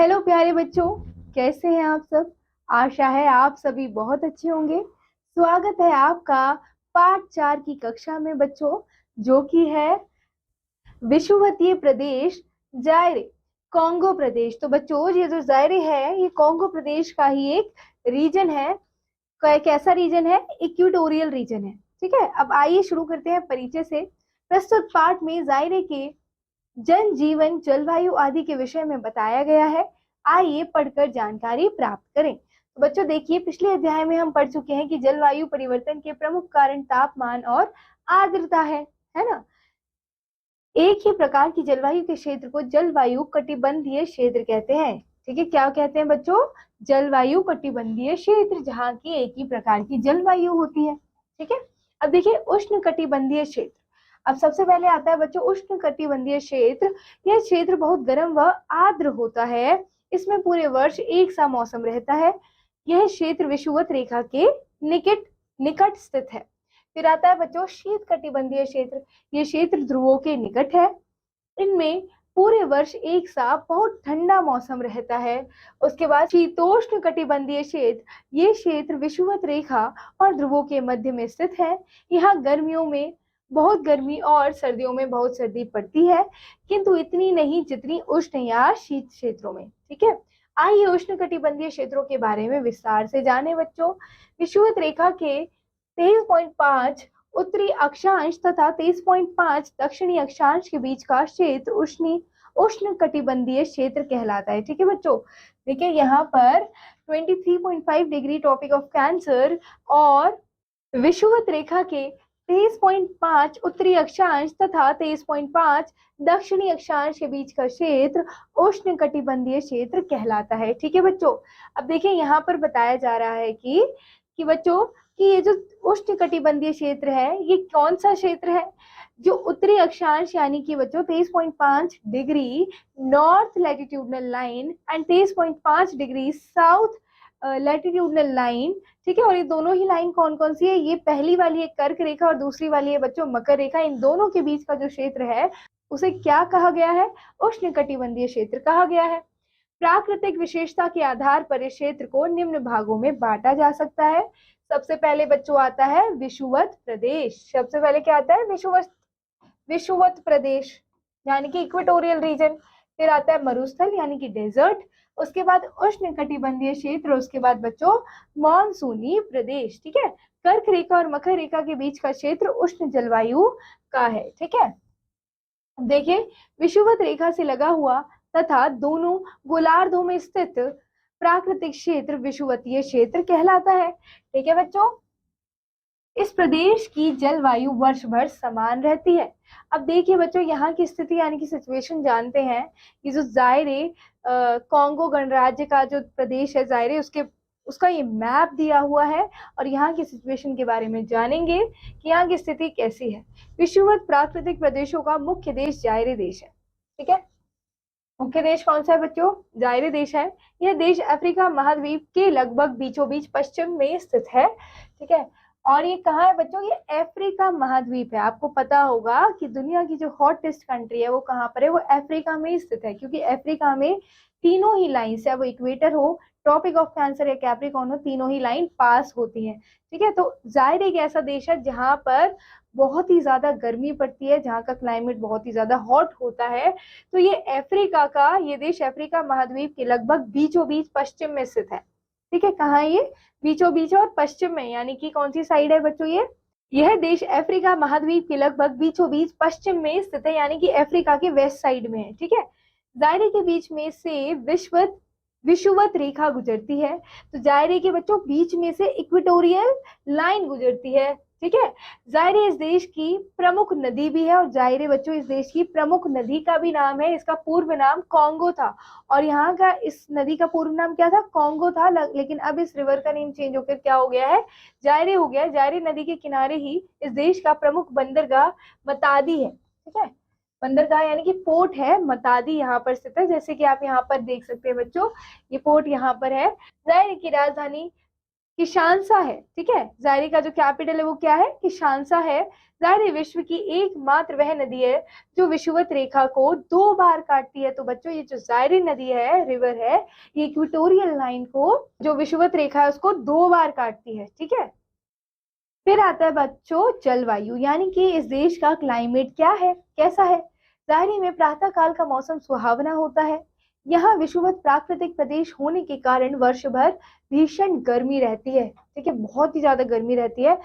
Hello प्यारे बच्चों, कैसे हैं आप सब। आशा है आप सभी बहुत अच्छे होंगे। स्वागत है आपका पाठ 4 की कक्षा में बच्चों, जो कि है विषुवतीय प्रदेश जायरे, कॉन्गो प्रदेश। तो बच्चों, ये जो जायरे है ये कॉन्गो प्रदेश का ही एक रीजन है। कैसा रीजन है? इक्वेटोरियल रीजन है। ठीक है, अब आइए शुरू करते हैं परिचय से। प्रस्तुत पाठ में जायरे के जन जीवन, जलवायु आदि के विषय में बताया गया है। आइए पढ़कर जानकारी प्राप्त करें। तो बच्चों देखिए, पिछले अध्याय में हम पढ़ चुके हैं कि जलवायु परिवर्तन के प्रमुख कारण तापमान और आर्द्रता है ना। एक ही प्रकार की जलवायु के क्षेत्र को जलवायु कटिबंधीय क्षेत्र कहते हैं। ठीक है, क्या कहते हैं बच्चों? जलवायु कटिबंधीय क्षेत्र, जहाँ की एक ही प्रकार की जलवायु होती है। ठीक है, अब देखिए उष्ण कटिबंधीय क्षेत्र। अब सबसे पहले आता है बच्चों उष्ण कटिबंधीय क्षेत्र। यह क्षेत्र बहुत गर्म व आर्द्र होता है। इसमें पूरे वर्ष एक सा मौसम रहता है। यह क्षेत्र विषुवत रेखा के निकट निकट स्थित है। फिर आता है बच्चों शीत कटिबंधीय क्षेत्र। ये क्षेत्र ध्रुवों के निकट है। इनमें पूरे वर्ष एक सा बहुत ठंडा मौसम रहता है। उसके बाद शीतोष्ण कटिबंधीय क्षेत्र, ये क्षेत्र विषुवत रेखा और ध्रुवों के मध्य में स्थित है। यहाँ गर्मियों में बहुत गर्मी और सर्दियों में बहुत सर्दी पड़ती है, किंतु इतनी नहीं जितनी उष्ण या शीत क्षेत्रों में। ठीक है, आइए उष्ण कटिबंधीय क्षेत्रों के बारे में विस्तार से जाने बच्चों। विषुवत रेखा के 23.5 उत्तरी अक्षांश तथा 23.5 दक्षिणी अक्षांश के बीच का क्षेत्र उष्ण कटिबंधीय क्षेत्र कहलाता है। ठीक है बच्चों, देखिए यहाँ पर 23.5 डिग्री ट्रॉपिक ऑफ कैंसर और विषुवत रेखा के 23.5 उत्तरी अक्षांश तथा 23.5 दक्षिणी अक्षांश के बीच का क्षेत्र उष्ण कटिबंधीय क्षेत्र कहलाता है। ठीक है बच्चों, अब देखिए यहाँ पर बताया जा रहा है कि बच्चों कि ये जो उष्ण कटिबंधीय क्षेत्र है ये कौन सा क्षेत्र है? जो उत्तरी अक्षांश यानी कि बच्चों 23.5 degree north latitudinal line and 23.5 degree south latitudinal line. ठीक है, और ये दोनों ही लाइन कौन कौन सी है? ये पहली वाली है कर्क रेखा और दूसरी वाली है बच्चों मकर रेखा। इन दोनों के बीच का जो क्षेत्र है उसे क्या कहा गया है? उष्ण कटिबंधीय क्षेत्र कहा गया है। प्राकृतिक विशेषता के आधार पर इस क्षेत्र को निम्न भागों में बांटा जा सकता है। सबसे पहले बच्चों आता है विषुवत प्रदेश। सबसे पहले क्या आता है? विषुवत प्रदेश यानी कि इक्वेटोरियल रीजन। फिर आता है मरुस्थल यानी कि डेजर्ट। उसके बाद उष्ण कटिबंधीय क्षेत्र। उसके बाद बच्चों मॉनसूनी प्रदेश। ठीक है, कर्क रेखा और मकर रेखा के बीच का क्षेत्र उष्ण जलवायु का है। ठीक है, देखिए विषुवत रेखा से लगा हुआ तथा दोनों गोलार्धों में स्थित प्राकृतिक क्षेत्र विषुवतीय क्षेत्र कहलाता है। ठीक है बच्चों, इस प्रदेश की जलवायु वर्ष भर समान रहती है। अब देखिए बच्चों यहाँ की स्थिति यानी कि सिचुएशन जानते हैं। ये जो जायरे कॉन्गो गणराज्य का जो प्रदेश है जायरे, उसका ये मैप दिया हुआ है और यहाँ की सिचुएशन के बारे में जानेंगे कि यहाँ की स्थिति कैसी है। विषुवत प्राकृतिक प्रदेशों का मुख्य देश जायरे देश है। ठीक है, मुख्य देश कौन सा है बच्चों? जायरे देश है। यह देश अफ्रीका महाद्वीप के लगभग बीचों बीच पश्चिम में स्थित है। ठीक है, और ये कहाँ है बच्चों? ये अफ्रीका महाद्वीप है। आपको पता होगा कि दुनिया की जो हॉटेस्ट कंट्री है वो कहाँ पर है? वो अफ्रीका में स्थित है, क्योंकि अफ्रीका में तीनों ही लाइन से, वो इक्वेटर हो, ट्रॉपिक ऑफ कैंसर या कैप्रिकॉर्न हो, तीनों ही लाइन पास होती है। ठीक है, तो जाहिर एक ऐसा देश है जहां पर बहुत ही ज्यादा गर्मी पड़ती है, जहाँ का क्लाइमेट बहुत ही ज्यादा हॉट होता है। तो ये अफ्रीका का ये देश अफ्रीका महाद्वीप के लगभग बीचों बीच पश्चिम में स्थित है। ठीक है, कहाँ है ये? बीचों बीच और पश्चिम में, यानी कि कौन सी साइड है बच्चों? ये यह देश अफ्रीका महाद्वीप के लगभग बीचों बीच पश्चिम में स्थित है, यानी कि अफ्रीका के वेस्ट साइड में है। ठीक है, दायरे के बीच में से विषुवत रेखा गुजरती है। तो दायरे के बच्चों बीच में से इक्वेटोरियल लाइन गुजरती है। ठीक है, जायरे इस देश की प्रमुख नदी भी है, और जायरे बच्चों इस देश की प्रमुख नदी का भी नाम है। इसका पूर्व नाम कॉन्गो था, और यहाँ का इस नदी का पूर्व नाम क्या था? कॉन्गो था, लेकिन अब इस रिवर का नेम चेंज होकर क्या हो गया है? जायरे हो गया है। जायरे नदी के किनारे ही इस देश का प्रमुख बंदरगाह मतादी है। ठीक है, बंदरगाह यानी कि पोर्ट है मतादी, यहाँ पर स्थित है। जैसे कि आप यहाँ पर देख सकते हैं बच्चों, ये पोर्ट यहाँ पर है। जायरे की राजधानी किशानसा है। ठीक है, जायरे का जो कैपिटल है वो क्या है, किशानसा है। जायरे विश्व की एकमात्र वह नदी है जो विषुवत रेखा को 2 बार काटती है। तो बच्चों ये जो जायरे नदी है, रिवर है, ये इक्वेटोरियल लाइन को, जो विषुवत रेखा है, उसको 2 बार काटती है। ठीक है, फिर आता है बच्चों जलवायु, यानी कि इस देश का क्लाइमेट क्या है, कैसा है। जाहिर में प्रातः काल का मौसम सुहावना होता है। यहाँ विषुवत प्राकृतिक प्रदेश होने के कारण वर्ष भर भीषण गर्मी रहती है। ठीक है, बहुत ही ज्यादा गर्मी रहती है,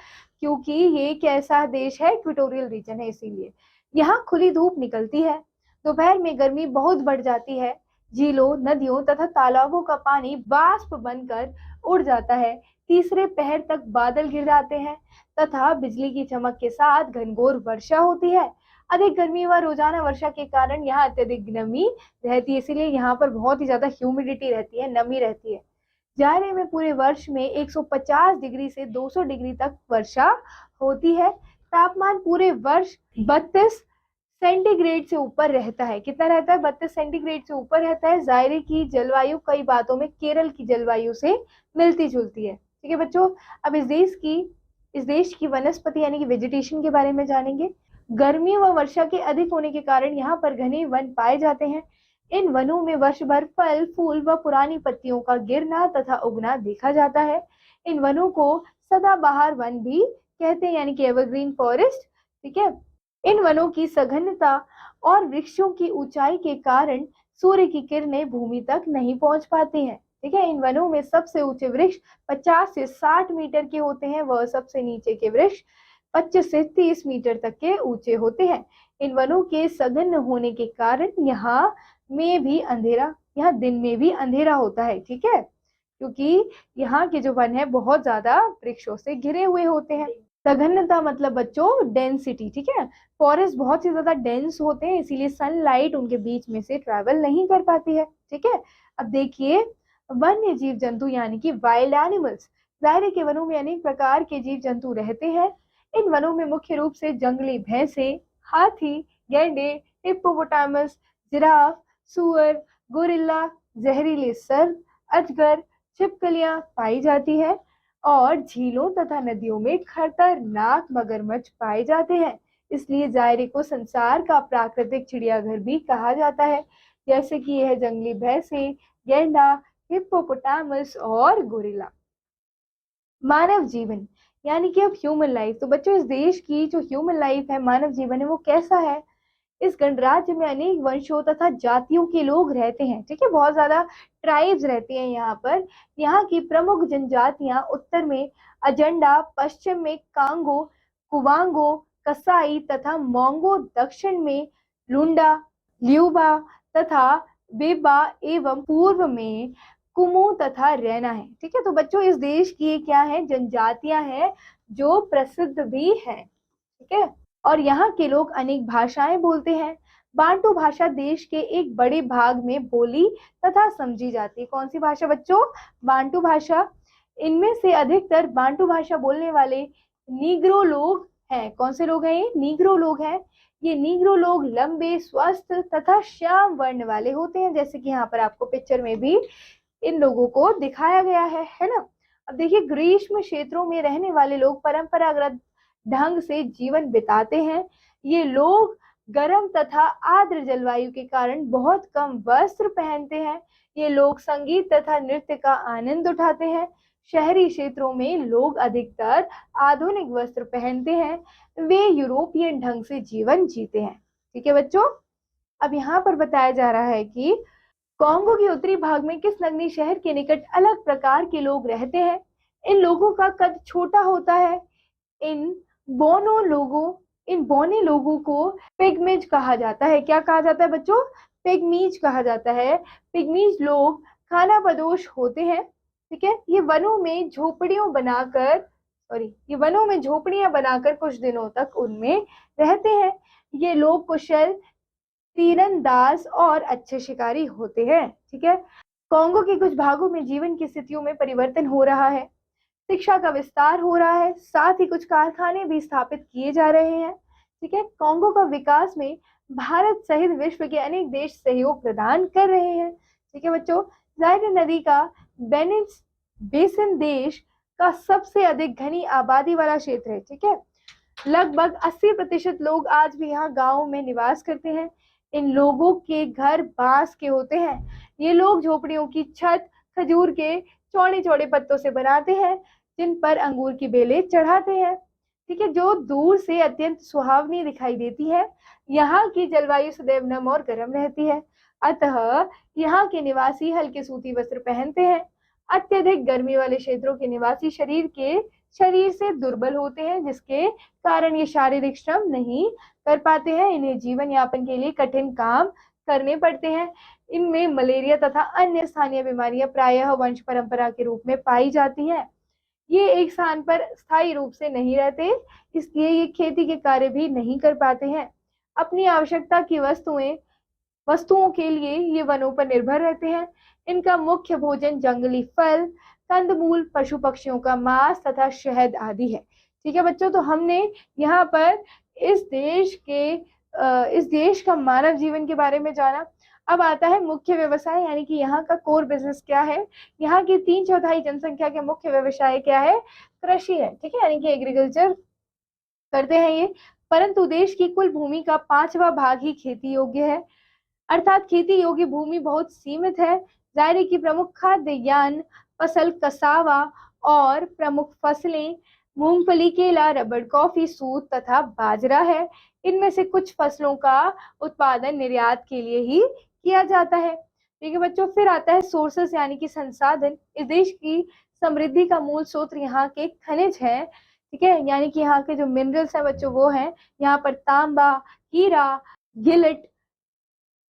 क्योंकि ये कैसा देश है, इक्वेटोरियल रीजन है, इसीलिए यहाँ खुली धूप निकलती है। दोपहर में गर्मी बहुत बढ़ जाती है। झीलों, नदियों तथा तालाबों का पानी वाष्प बनकर उड़ जाता है। तीसरे पहर तक बादल गिर जाते हैं तथा बिजली की चमक के साथ घनघोर वर्षा होती है। अधिक गर्मी व रोजाना वर्षा के कारण यहाँ अत्यधिक नमी रहती है, इसीलिए यहाँ पर बहुत ही ज्यादा ह्यूमिडिटी रहती है, नमी रहती है। जायरे में पूरे वर्ष में 150 डिग्री से 200 डिग्री तक वर्षा होती है। तापमान पूरे वर्ष 32 सेंटीग्रेड से ऊपर रहता है। कितना रहता है, 32 सेंटीग्रेड से ऊपर रहता है। जायरे की जलवायु कई बातों में केरल की जलवायु से मिलती जुलती है। ठीक है बच्चों, अब इस देश की वनस्पति यानी कि वेजिटेशन के बारे में जानेंगे। गर्मी व वर्षा के अधिक होने के कारण यहाँ पर घने वन पाए जाते हैं। इन वनों में वर्ष भर फल, फूल व पुरानी पत्तियों का गिरना तथा उगना देखा जाता है। इन वनों को सदाबहार वन भी कहते हैं, यानी कि एवरग्रीन फॉरेस्ट। ठीक है, इन वनों की सघनता और वृक्षों की ऊंचाई के कारण सूर्य की किरणें भूमि तक नहीं पहुंच पाती हैं। ठीक है, इन वनों में सबसे ऊंचे वृक्ष 50 से 60 मीटर के होते हैं, वह सबसे नीचे के वृक्ष 25 से 30 मीटर तक के ऊंचे होते हैं। इन वनों के सघन होने के कारण यहाँ दिन में भी अंधेरा होता है। ठीक है, क्योंकि यहाँ के जो वन है बहुत ज्यादा वृक्षों से घिरे हुए होते हैं। सघनता मतलब बच्चों डेंसिटी। ठीक है, फॉरेस्ट बहुत ही ज्यादा डेंस होते हैं, इसीलिए सनलाइट उनके बीच में से ट्रेवल नहीं कर पाती है। ठीक है, अब देखिए वन्य जीव जंतु यानी कि वाइल्ड एनिमल्स। दायरे के वनों में अनेक प्रकार के जीव जंतु रहते हैं। इन वनों में मुख्य रूप से जंगली भैंसे, हाथी, गैंडे, हिप्पोपोटामस, जिराफ, सुअर, गोरिल्ला, जहरीले सर्प, अजगर, छिपकलियां पाई जाती है और झीलों तथा नदियों में खतरनाक मगरमच्छ पाए जाते हैं। इसलिए जायरे को संसार का प्राकृतिक चिड़ियाघर भी कहा जाता है, जैसे कि यह जंगली भैंसे, गैंडा, हिप्पोपोटामस और गोरिल्ला। मानव जीवन यानी कि अब ह्यूमन लाइफ। तो बच्चों इस देश की जो ह्यूमन लाइफ है, मानव जीवन है, वो कैसा है। इस गणराज्य में अनेक वंशों तथा जातियों के लोग रहते हैं। ठीक है, बहुत ज्यादा ट्राइब्स रहती हैं यहाँ पर। यहाँ की प्रमुख जनजातियां उत्तर में अजंडा, पश्चिम में कांगो, कुवांगो, कसाई तथा मोंगो, दक्षिण में लुंडा, ल्यूबा तथा बेबा एवं पूर्व में कुमू तथा रैना है। ठीक है, तो बच्चों इस देश की क्या है, जनजातियां हैं जो प्रसिद्ध भी हैं। ठीक है, और यहाँ के लोग अनेक भाषाएं बोलते हैं। बांटू भाषा देश के एक बड़े भाग में बोली तथा समझी जाती है। कौन सी भाषा बच्चों, बांटू भाषा। इनमें से अधिकतर बांटू भाषा बोलने वाले नीग्रो लोग हैं। कौन से लोग हैं ये, नीग्रो लोग हैं। ये नीग्रो लोग लंबे, स्वस्थ तथा श्याम वर्ण वाले होते हैं, जैसे कि यहाँ पर आपको पिक्चर में भी इन लोगों को दिखाया गया है ना। अब देखिए ग्रीष्म क्षेत्रों में रहने वाले लोग परंपरागत ढंग से जीवन बिताते हैं। ये लोग गर्म तथा आर्द्र जलवायु के कारण बहुत कम वस्त्र पहनते हैं। ये लोग संगीत तथा नृत्य का आनंद उठाते हैं। शहरी क्षेत्रों में लोग अधिकतर आधुनिक वस्त्र पहनते हैं। वे यूरोपियन ढंग से जीवन जीते हैं। ठीक है बच्चों, अब यहाँ पर बताया जा रहा है कि कॉन्गो के उत्तरी भाग में किस नगरीय शहर के निकट अलग प्रकार के लोग रहते हैं। इन लोगों का कद छोटा होता है। इन बोने लोगों को पिग्मीज कहा जाता है। क्या कहा जाता है बच्चों, पिग्मीज कहा जाता है। पिग्मीज लोग खानाबदोश होते हैं। ठीक है, ये वनों में झोपड़ियां बनाकर कुछ दिनों तक उनमें रहते हैं। ये लोग कुशल तीरंदाज और अच्छे शिकारी होते हैं। ठीक है, कॉन्गो के कुछ भागों में जीवन की स्थितियों में परिवर्तन हो रहा है। शिक्षा का विस्तार हो रहा है, साथ ही कुछ कारखाने भी स्थापित किए जा रहे हैं। ठीक है, कॉन्गो का विकास में भारत सहित विश्व के अनेक देश सहयोग प्रदान कर रहे हैं। ठीक है बच्चों, जायरे नदी का बेनिस बेसिन देश का सबसे अधिक घनी आबादी वाला क्षेत्र है। ठीक है, लगभग 80% लोग आज भी यहाँ गाँव में निवास करते हैं। इन लोगों के घर बांस के होते हैं। ये लोग झोपड़ियों की छत खजूर के चौड़े चौड़े पत्तों से बनाते हैं, जिन पर अंगूर की बेलें चढ़ाते हैं। ठीक है, जो दूर से अत्यंत सुहावनी दिखाई देती है। यहाँ की जलवायु सदैव नम और गर्म रहती है, अतः यहाँ के निवासी हल्के सूती वस्त्र पहनते हैं। अत्यधिक गर्मी वाले क्षेत्रों के निवासी शरीर से दुर्बल होते हैं, जिसके कारण ये शारीरिक श्रम नहीं कर पाते हैं। इन्हें जीवन यापन के लिए कठिन काम करने पड़ते हैं। इनमें मलेरिया तथा अन्य स्थानीय बीमारियां प्रायः वंश परंपरा के रूप में पाई जाती हैं। ये एक स्थान पर स्थायी रूप से नहीं रहते, इसलिए ये खेती के कार्य भी नहीं कर पाते हैं। अपनी आवश्यकता की वस्तुओं के लिए ये वनों पर निर्भर रहते हैं। इनका मुख्य भोजन जंगली फल, कंदमूल, पशु पक्षियों का मांस तथा शहद आदि है। ठीक है बच्चों, तो हमने यहाँ पर इस देश का मानव जीवन के बारे में जाना। अब आता है मुख्य व्यवसाय, यानी कि यहाँ का कोर बिजनेस क्या है। यहाँ की 3/4 जनसंख्या के मुख्य व्यवसाय क्या है? कृषि है। ठीक है, यानी कि एग्रीकल्चर करते हैं ये। परंतु देश की कुल भूमि का 5वां भाग ही खेती योग्य है, अर्थात खेती योग्य भूमि बहुत सीमित है। दायरे की प्रमुख खाद्यान्न फसल कसावा और प्रमुख फसलें मूंगफली, केला, रबड़, कॉफी, सूत तथा बाजरा है। इनमें से कुछ फसलों का उत्पादन निर्यात के लिए ही किया जाता है। ठीक है बच्चों, फिर आता है सोर्सेस यानी कि संसाधन। इस देश की समृद्धि का मूल स्रोत यहाँ के खनिज है। ठीक है, यानी कि यहाँ के जो मिनरल्स है बच्चों वो हैं। यहाँ पर तांबा, हीरा, गिलट,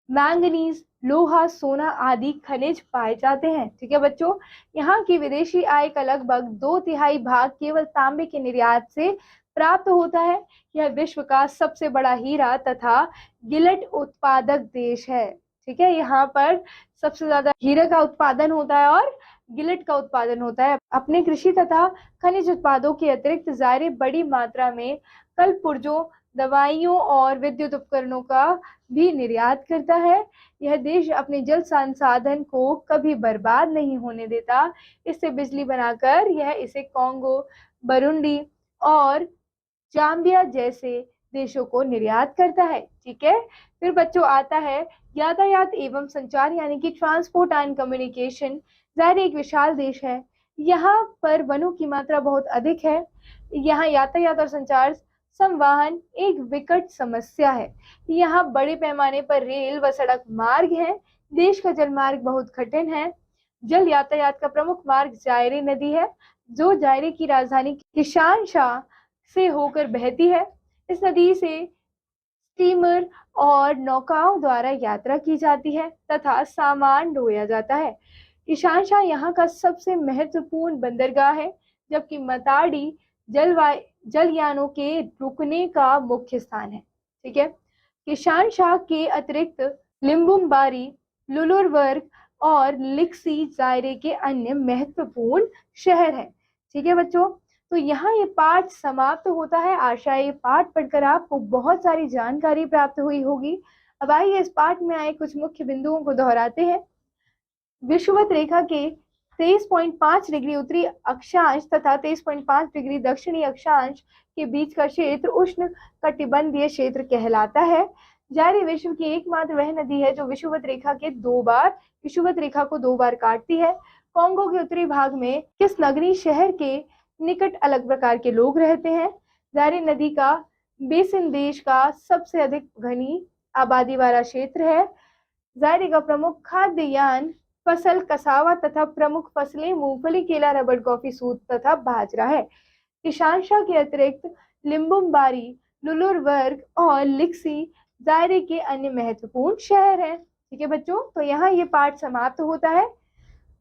मैंगनीज, लोहा, सोना आदि खनिज पाए जाते हैं। ठीक है बच्चों, यहाँ की विदेशी आय का लगभग 2/3 भाग केवल तांबे के निर्यात से प्राप्त होता है। यह विश्व का सबसे बड़ा हीरा तथा गिलट उत्पादक देश है। ठीक है, यहाँ पर सबसे ज्यादा हीरे का उत्पादन होता है और गिलट का उत्पादन होता है। अपने कृषि तथा खनिज उत्पादों के अतिरिक्त ज़ायरे बड़ी मात्रा में कल पुर्जों, दवाइयों और विद्युत उपकरणों का भी निर्यात करता है। यह देश अपने जल संसाधन को कभी बर्बाद नहीं होने देता। इससे बिजली बनाकर यह इसे कॉन्गो, बुरुंडी और जाम्बिया जैसे देशों को निर्यात करता है। ठीक है, फिर बच्चों आता है यातायात एवं संचार, यानी कि ट्रांसपोर्ट एंड कम्युनिकेशन। ज़ायरे एक विशाल देश है। यहाँ पर वनों की मात्रा बहुत अधिक है। यहाँ यातायात और संचार संवहन एक विकट समस्या है। यहाँ बड़े पैमाने पर रेल व सड़क मार्ग है। देश का जल मार्ग बहुत कठिन है। जल यातायात का प्रमुख मार्ग जायरे नदी है, जो जायरे की राजधानी किशानशाह से होकर बहती है। इस नदी से स्टीमर और नौकाओं द्वारा यात्रा की जाती है तथा सामान ढोया जाता है। किशानशाह यहाँ का सबसे महत्वपूर्ण बंदरगाह है, जबकि मताड़ी जलयानों के रुकने का मुख्य स्थान है। ठीक है, किशानशाह के अतिरिक्त लिम्बुम्बारी, लुलुरवर्ग और लिक्सी ज़ायरे के अन्य महत्वपूर्ण शहर हैं। ठीक है बच्चों, तो यहाँ ये पाठ समाप्त होता है। आशा है ये पाठ पढ़कर आपको बहुत सारी जानकारी प्राप्त हुई होगी। अब आइए इस पाठ में आए कुछ मुख्य बिंदुओं को दोहराते हैं। विषुवत रेखा के 23.5 डिग्री उत्तरी अक्षांश तथा 23.5 डिग्री दक्षिणी अक्षांश के बीच का क्षेत्र उष्ण कटिबंधीय क्षेत्र कहलाता है। जायरे विश्व की एकमात्र वह नदी है जो विषुवत रेखा को 2 बार काटती है। कॉन्गो के उत्तरी भाग में किस नगरीय शहर के निकट अलग प्रकार के लोग रहते हैं। जायरे नदी का बेसिन देश का सबसे अधिक घनी आबादी वाला क्षेत्र है। जायरे का प्रमुख खाद्यान्न फसल कसावा तथा प्रमुख फसलें मूंगफली, केला, रबड़, कॉफी, सूत तथा बाजरा है। किशानशाह के अतिरिक्त लिम्बुम्बारी, लुलुरवर्ग और लिक्सी दायरे के अन्य महत्वपूर्ण शहर हैं। ठीक है बच्चों, तो यहाँ ये पाठ समाप्त होता है।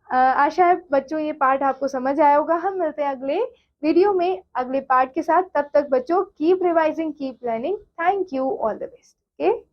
आशा है बच्चों ये पाठ आपको समझ आया होगा। हम मिलते हैं अगले वीडियो में अगले पाठ के साथ। तब तक बच्चों keep revising, keep learning. Thank you, all the best. Okay.